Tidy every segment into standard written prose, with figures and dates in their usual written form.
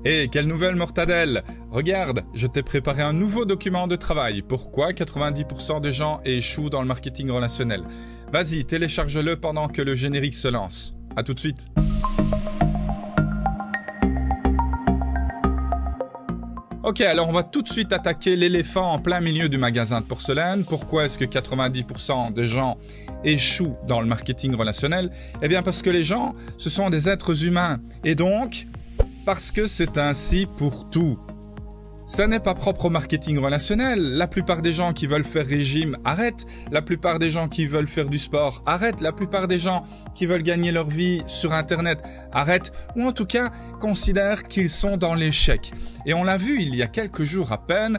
Hé, quelle nouvelle mortadelle! Regarde, je t'ai préparé un nouveau document de travail. Pourquoi 90% des gens échouent dans le marketing relationnel? Vas-y, télécharge-le pendant que le générique se lance. À tout de suite. Ok, alors on va tout de suite attaquer l'éléphant en plein milieu du magasin de porcelaine. Pourquoi est-ce que 90% des gens échouent dans le marketing relationnel? Eh bien parce que les gens, ce sont des êtres humains. Et donc, parce que c'est ainsi pour tout. Ça n'est pas propre au marketing relationnel. La plupart des gens qui veulent faire régime arrêtent. La plupart des gens qui veulent faire du sport arrêtent. La plupart des gens qui veulent gagner leur vie sur Internet arrêtent. Ou en tout cas, considèrent qu'ils sont dans l'échec. Et on l'a vu il y a quelques jours à peine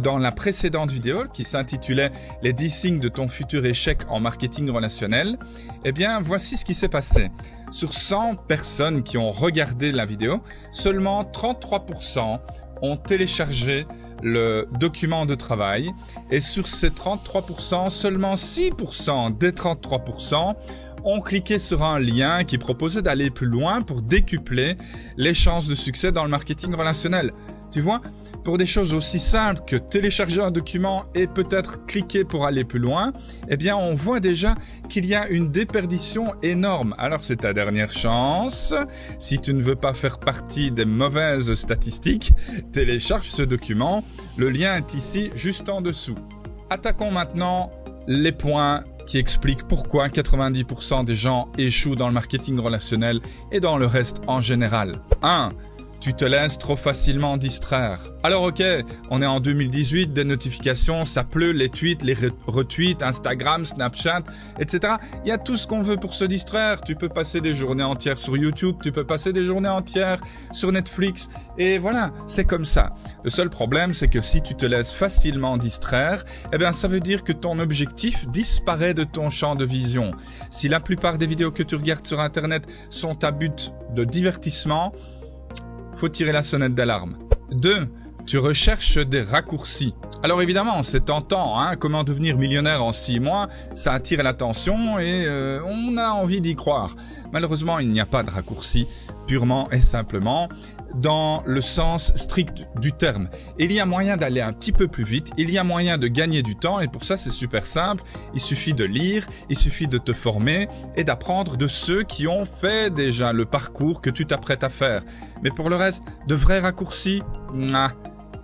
dans la précédente vidéo qui s'intitulait « Les 10 signes de ton futur échec en marketing relationnel ». Eh bien, voici ce qui s'est passé. Sur 100 personnes qui ont regardé la vidéo, seulement 33% ont téléchargé le document de travail et sur ces 33%, seulement 6% des 33% ont cliqué sur un lien qui proposait d'aller plus loin pour décupler les chances de succès dans le marketing relationnel. Tu vois, pour des choses aussi simples que télécharger un document et peut-être cliquer pour aller plus loin, eh bien on voit déjà qu'il y a une déperdition énorme. Alors c'est ta dernière chance. Si tu ne veux pas faire partie des mauvaises statistiques, télécharge ce document. Le lien est ici juste en dessous. Attaquons maintenant les points qui expliquent pourquoi 90% des gens échouent dans le marketing relationnel et dans le reste en général. 1. Tu te laisses trop facilement distraire. Alors ok, on est en 2018, des notifications, ça pleut, les tweets, les retweets, Instagram, Snapchat, etc. Il y a tout ce qu'on veut pour se distraire. Tu peux passer des journées entières sur YouTube, tu peux passer des journées entières sur Netflix. Et voilà, c'est comme ça. Le seul problème, c'est que si tu te laisses facilement distraire, eh bien ça veut dire que ton objectif disparaît de ton champ de vision. Si la plupart des vidéos que tu regardes sur Internet sont à but de divertissement, faut tirer la sonnette d'alarme. 2. Tu recherches des raccourcis. Alors évidemment, c'est tentant, hein, comment devenir millionnaire en 6 mois, ça attire l'attention et on a envie d'y croire. Malheureusement, il n'y a pas de raccourci, purement et simplement, dans le sens strict du terme. Il y a moyen d'aller un petit peu plus vite, il y a moyen de gagner du temps et pour ça c'est super simple, il suffit de lire, il suffit de te former et d'apprendre de ceux qui ont fait déjà le parcours que tu t'apprêtes à faire. Mais pour le reste, de vrais raccourcis, il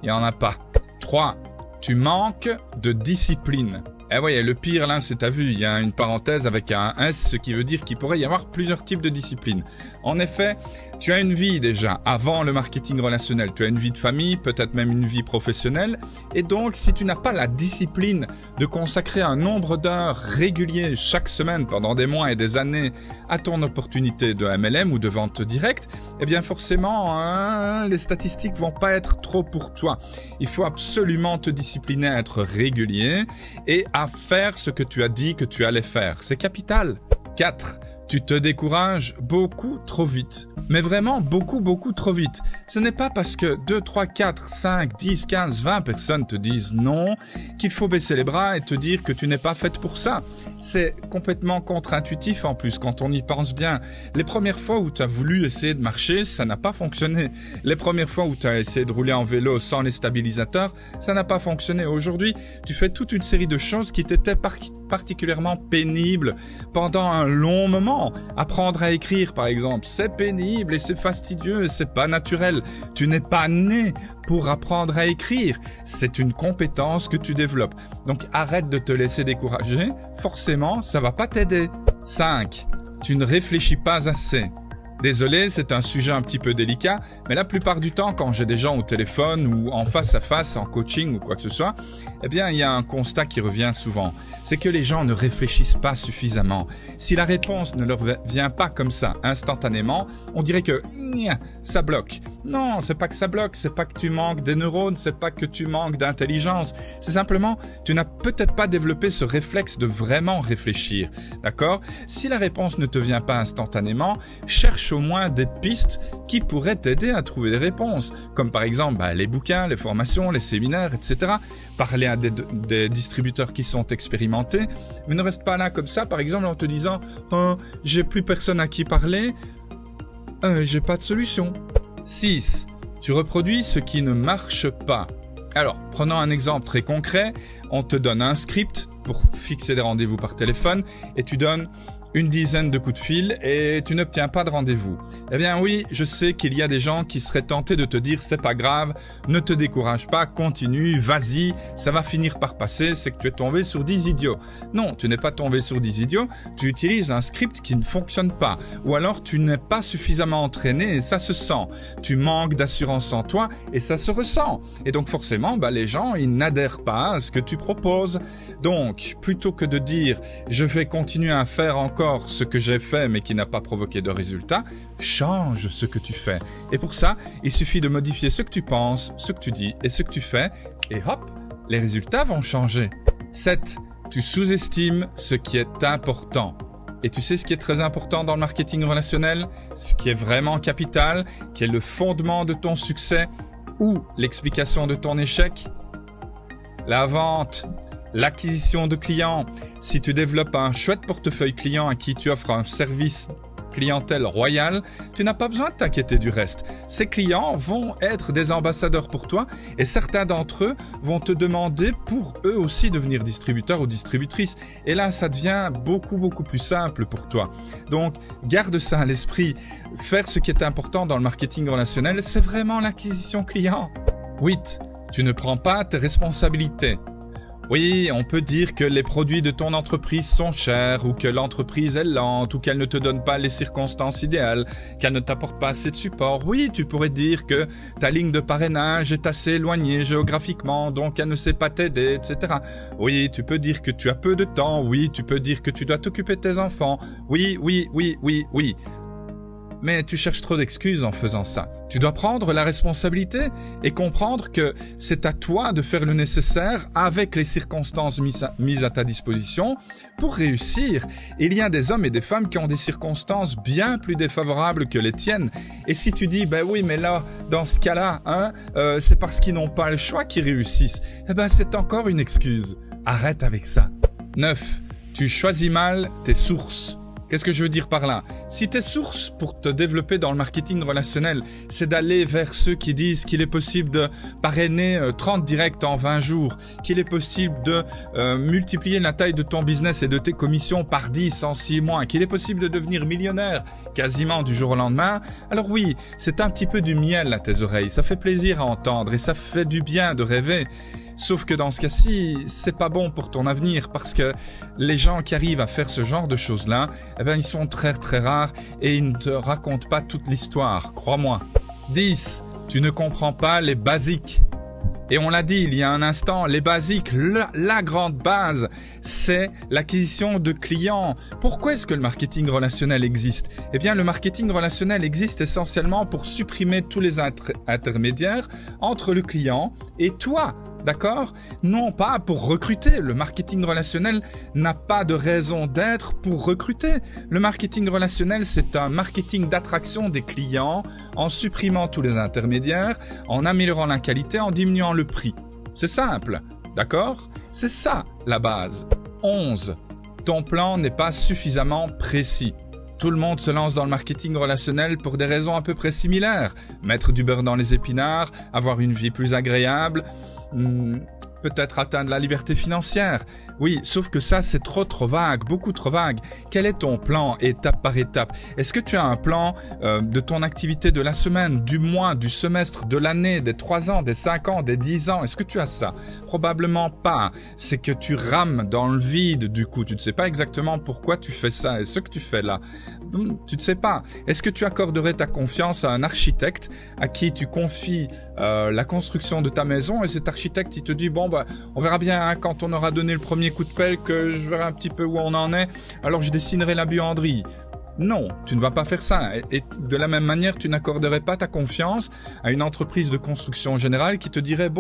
n'y en a pas. 3. Tu manques de discipline. Eh oui, le pire là, c'est t'as vu, il y a une parenthèse avec un S, ce qui veut dire qu'il pourrait y avoir plusieurs types de disciplines. En effet, tu as une vie déjà avant le marketing relationnel, tu as une vie de famille, peut-être même une vie professionnelle, et donc si tu n'as pas la discipline de consacrer un nombre d'heures réguliers chaque semaine pendant des mois et des années à ton opportunité de MLM ou de vente directe, eh bien forcément, les statistiques vont pas être trop pour toi. Il faut absolument te discipliner à être régulier et à faire ce que tu as dit que tu allais faire. C'est capital. 4. Tu te décourages beaucoup trop vite. Mais vraiment beaucoup trop vite. Ce n'est pas parce que 2, 3, 4, 5, 10, 15, 20 personnes te disent non qu'il faut baisser les bras et te dire que tu n'es pas faite pour ça. C'est complètement contre-intuitif en plus quand on y pense bien. Les premières fois où tu as voulu essayer de marcher, ça n'a pas fonctionné. Les premières fois où tu as essayé de rouler en vélo sans les stabilisateurs, ça n'a pas fonctionné. Aujourd'hui, tu fais toute une série de choses qui t'étaient particulièrement pénibles pendant un long moment. Apprendre à écrire, par exemple, c'est pénible et c'est fastidieux et c'est pas naturel. Tu n'es pas né pour apprendre à écrire. C'est une compétence que tu développes. Donc arrête de te laisser décourager. Forcément, ça va pas t'aider. 5. Tu ne réfléchis pas assez. Désolé, c'est un sujet un petit peu délicat, mais la plupart du temps, quand j'ai des gens au téléphone ou en face à face, en coaching ou quoi que ce soit, eh bien, il y a un constat qui revient souvent. C'est que les gens ne réfléchissent pas suffisamment. Si la réponse ne leur vient pas comme ça, instantanément, on dirait que ça bloque. Non, c'est pas que ça bloque, c'est pas que tu manques des neurones, c'est pas que tu manques d'intelligence. C'est simplement, tu n'as peut-être pas développé ce réflexe de vraiment réfléchir. D'accord? Si la réponse ne te vient pas instantanément, cherche au moins des pistes qui pourraient t'aider à trouver des réponses. Comme par exemple, les bouquins, les formations, les séminaires, etc. Parler à des distributeurs qui sont expérimentés. Mais ne reste pas là comme ça, par exemple, en te disant « Oh, j'ai plus personne à qui parler, j'ai pas de solution. » 6. Tu reproduis ce qui ne marche pas. Alors, prenons un exemple très concret. On te donne un script pour fixer des rendez-vous par téléphone et tu donnes une dizaine de coups de fil et tu n'obtiens pas de rendez-vous. Eh bien oui, je sais qu'il y a des gens qui seraient tentés de te dire c'est pas grave, ne te décourage pas, continue, vas-y, ça va finir par passer, c'est que tu es tombé sur 10 idiots. Non, tu n'es pas tombé sur 10 idiots, tu utilises un script qui ne fonctionne pas. Ou alors tu n'es pas suffisamment entraîné et ça se sent. Tu manques d'assurance en toi et ça se ressent. Et donc forcément, les gens, ils n'adhèrent pas à ce que tu proposes. Donc, plutôt que de dire je vais continuer à faire encore ce que j'ai fait mais qui n'a pas provoqué de résultat, change ce que tu fais. Et pour ça, il suffit de modifier ce que tu penses, ce que tu dis et ce que tu fais et hop, les résultats vont changer. 7. Tu sous-estimes ce qui est important. Et tu sais ce qui est très important dans le marketing relationnel, ce qui est vraiment capital, qui est le fondement de ton succès ou l'explication de ton échec? La vente. L'acquisition de clients. Si tu développes un chouette portefeuille client à qui tu offres un service clientèle royal, tu n'as pas besoin de t'inquiéter du reste. Ces clients vont être des ambassadeurs pour toi et certains d'entre eux vont te demander pour eux aussi devenir distributeurs ou distributrices. Et là, ça devient beaucoup plus simple pour toi. Donc, garde ça à l'esprit. Faire ce qui est important dans le marketing relationnel, c'est vraiment l'acquisition client. 8. Tu ne prends pas tes responsabilités. Oui, on peut dire que les produits de ton entreprise sont chers ou que l'entreprise est lente ou qu'elle ne te donne pas les circonstances idéales, qu'elle ne t'apporte pas assez de support. Oui, tu pourrais dire que ta ligne de parrainage est assez éloignée géographiquement, donc elle ne sait pas t'aider, etc. Oui, tu peux dire que tu as peu de temps. Oui, tu peux dire que tu dois t'occuper de tes enfants. Oui. Mais tu cherches trop d'excuses en faisant ça. Tu dois prendre la responsabilité et comprendre que c'est à toi de faire le nécessaire avec les circonstances mises à ta disposition pour réussir. Il y a des hommes et des femmes qui ont des circonstances bien plus défavorables que les tiennes. Et si tu dis, oui, mais là, dans ce cas-là, c'est parce qu'ils n'ont pas le choix qu'ils réussissent, c'est encore une excuse. Arrête avec ça. 9. Tu choisis mal tes sources. Qu'est-ce que je veux dire par là? Si tes sources pour te développer dans le marketing relationnel, c'est d'aller vers ceux qui disent qu'il est possible de parrainer 30 directs en 20 jours, qu'il est possible de multiplier la taille de ton business et de tes commissions par 10 en 6 mois, qu'il est possible de devenir millionnaire quasiment du jour au lendemain, alors oui, c'est un petit peu du miel à tes oreilles, ça fait plaisir à entendre et ça fait du bien de rêver. Sauf que dans ce cas-ci, c'est pas bon pour ton avenir parce que les gens qui arrivent à faire ce genre de choses-là, ils sont très rares et ils ne te racontent pas toute l'histoire, crois-moi. 10. Tu ne comprends pas les basiques. Et on l'a dit il y a un instant, les basiques, la grande base, c'est l'acquisition de clients. Pourquoi est-ce que le marketing relationnel existe? Eh bien, le marketing relationnel existe essentiellement pour supprimer tous les intermédiaires entre le client et toi. D'accord? Non pas pour recruter. Le marketing relationnel n'a pas de raison d'être pour recruter. Le marketing relationnel, c'est un marketing d'attraction des clients en supprimant tous les intermédiaires, en améliorant la qualité, en diminuant le prix. C'est simple. D'accord? C'est ça la base. 11. Ton plan n'est pas suffisamment précis. Tout le monde se lance dans le marketing relationnel pour des raisons à peu près similaires. Mettre du beurre dans les épinards, avoir une vie plus agréable, peut-être atteindre la liberté financière. Oui, sauf que ça, c'est trop vague, beaucoup trop vague. Quel est ton plan étape par étape? Est-ce que tu as un plan de ton activité de la semaine, du mois, du semestre, de l'année, des 3 ans, des 5 ans, des 10 ans? Est-ce que tu as ça? Probablement pas. C'est que tu rames dans le vide du coup. Tu ne sais pas exactement pourquoi tu fais ça et ce que tu fais là. Tu ne sais pas. Est-ce que tu accorderais ta confiance à un architecte à qui tu confies la construction de ta maison et cet architecte il te dit on verra bien quand on aura donné le premier coup de pelle que je verrai un petit peu où on en est, alors je dessinerai la buanderie. Non, tu ne vas pas faire ça. Et de la même manière, tu n'accorderais pas ta confiance à une entreprise de construction générale qui te dirait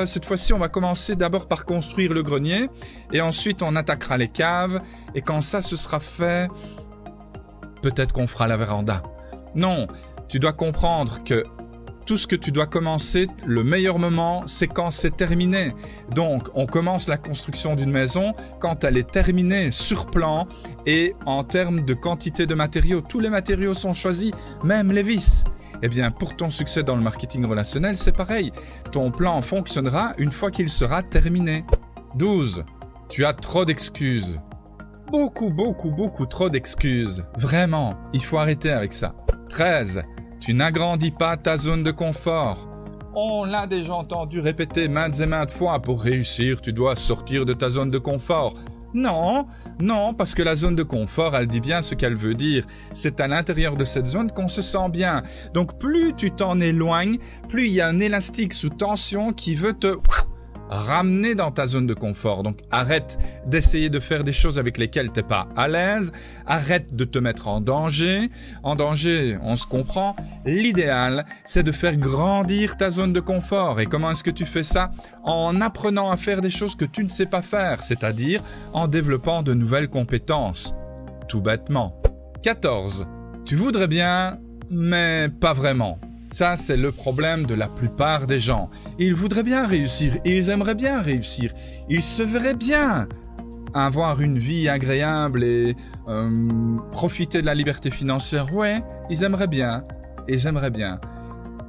cette fois-ci, on va commencer d'abord par construire le grenier et ensuite on attaquera les caves et quand ça se sera fait, peut-être qu'on fera la véranda. Non, tu dois comprendre que tout ce que tu dois commencer, le meilleur moment, c'est quand c'est terminé. Donc, on commence la construction d'une maison quand elle est terminée sur plan et en termes de quantité de matériaux. Tous les matériaux sont choisis, même les vis. Eh bien, pour ton succès dans le marketing relationnel, c'est pareil. Ton plan fonctionnera une fois qu'il sera terminé. 12. Tu as trop d'excuses. Beaucoup trop d'excuses. Vraiment, il faut arrêter avec ça. 13. Tu n'agrandis pas ta zone de confort. On l'a déjà entendu répéter maintes et maintes fois, pour réussir, tu dois sortir de ta zone de confort. Non, parce que la zone de confort, elle dit bien ce qu'elle veut dire. C'est à l'intérieur de cette zone qu'on se sent bien. Donc plus tu t'en éloignes, plus il y a un élastique sous tension qui veut te ramener dans ta zone de confort. Donc arrête d'essayer de faire des choses avec lesquelles t'es pas à l'aise. Arrête de te mettre en danger. En danger, on se comprend. L'idéal, c'est de faire grandir ta zone de confort. Et comment est-ce que tu fais ça? En apprenant à faire des choses que tu ne sais pas faire, c'est-à-dire en développant de nouvelles compétences. Tout bêtement. 14. Tu voudrais bien, mais pas vraiment. Ça, c'est le problème de la plupart des gens. Ils voudraient bien réussir, ils aimeraient bien réussir, ils se verraient bien avoir une vie agréable et profiter de la liberté financière. Ouais, ils aimeraient bien.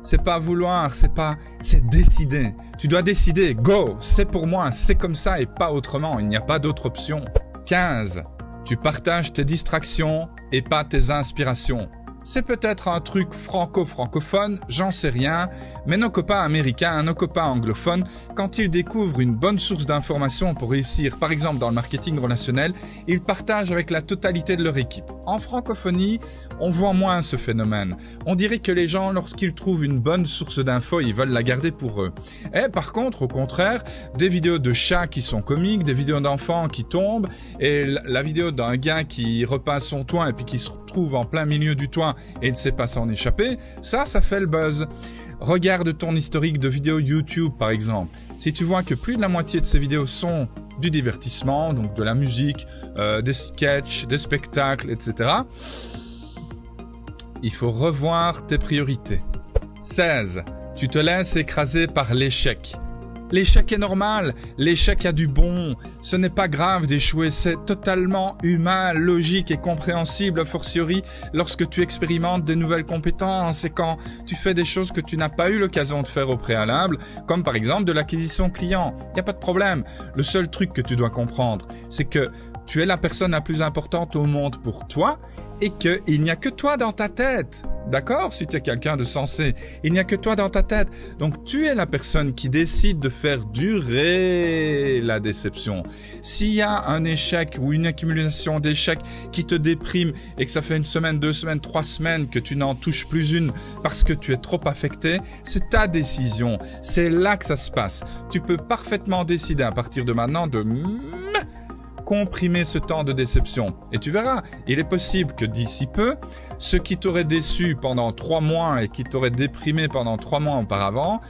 C'est pas vouloir, c'est décider. Tu dois décider, go, c'est pour moi, c'est comme ça et pas autrement, il n'y a pas d'autre option. 15. Tu partages tes distractions et pas tes inspirations. C'est peut-être un truc francophone, j'en sais rien, mais nos copains américains, nos copains anglophones, quand ils découvrent une bonne source d'information pour réussir, par exemple dans le marketing relationnel, ils partagent avec la totalité de leur équipe. En francophonie, on voit moins ce phénomène. On dirait que les gens, lorsqu'ils trouvent une bonne source d'infos, ils veulent la garder pour eux. Et par contre, au contraire, des vidéos de chats qui sont comiques, des vidéos d'enfants qui tombent, et la vidéo d'un gars qui repasse son toit et puis qui se retrouve en plein milieu du toit et ne sait pas s'en échapper, ça fait le buzz. Regarde ton historique de vidéos YouTube par exemple. Si tu vois que plus de la moitié de ces vidéos sont du divertissement, donc de la musique, des sketchs, des spectacles, etc., il faut revoir tes priorités. 16. Tu te laisses écraser par l'échec. L'échec est normal, l'échec a du bon, ce n'est pas grave d'échouer, c'est totalement humain, logique et compréhensible, a fortiori lorsque tu expérimentes des nouvelles compétences et quand tu fais des choses que tu n'as pas eu l'occasion de faire au préalable, comme par exemple de l'acquisition client. Il n'y a pas de problème. Le seul truc que tu dois comprendre, c'est que tu es la personne la plus importante au monde pour toi et qu'il n'y a que toi dans ta tête. D'accord? Si tu es quelqu'un de sensé, il n'y a que toi dans ta tête. Donc tu es la personne qui décide de faire durer la déception. S'il y a un échec ou une accumulation d'échecs qui te déprime et que ça fait 1 semaine, 2 semaines, 3 semaines que tu n'en touches plus une parce que tu es trop affecté, c'est ta décision. C'est là que ça se passe. Tu peux parfaitement décider à partir de maintenant de comprimer ce temps de déception. Et tu verras, il est possible que d'ici peu, ce qui t'aurait déçu pendant 3 mois et qui t'aurait déprimé pendant 3 mois auparavant,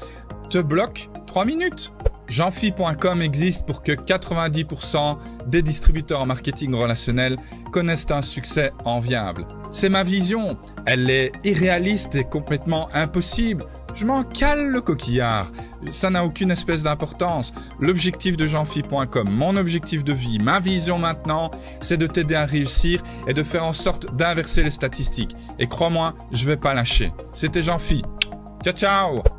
te bloque 3 minutes. Jeanphi.com existe pour que 90% des distributeurs en marketing relationnel connaissent un succès enviable. C'est ma vision. Elle est irréaliste et complètement impossible. Je m'en cale le coquillard. Ça n'a aucune espèce d'importance. L'objectif de Jeanphi.com, mon objectif de vie, ma vision maintenant, c'est de t'aider à réussir et de faire en sorte d'inverser les statistiques. Et crois-moi, je vais pas lâcher. C'était Jeanphi. Ciao, ciao!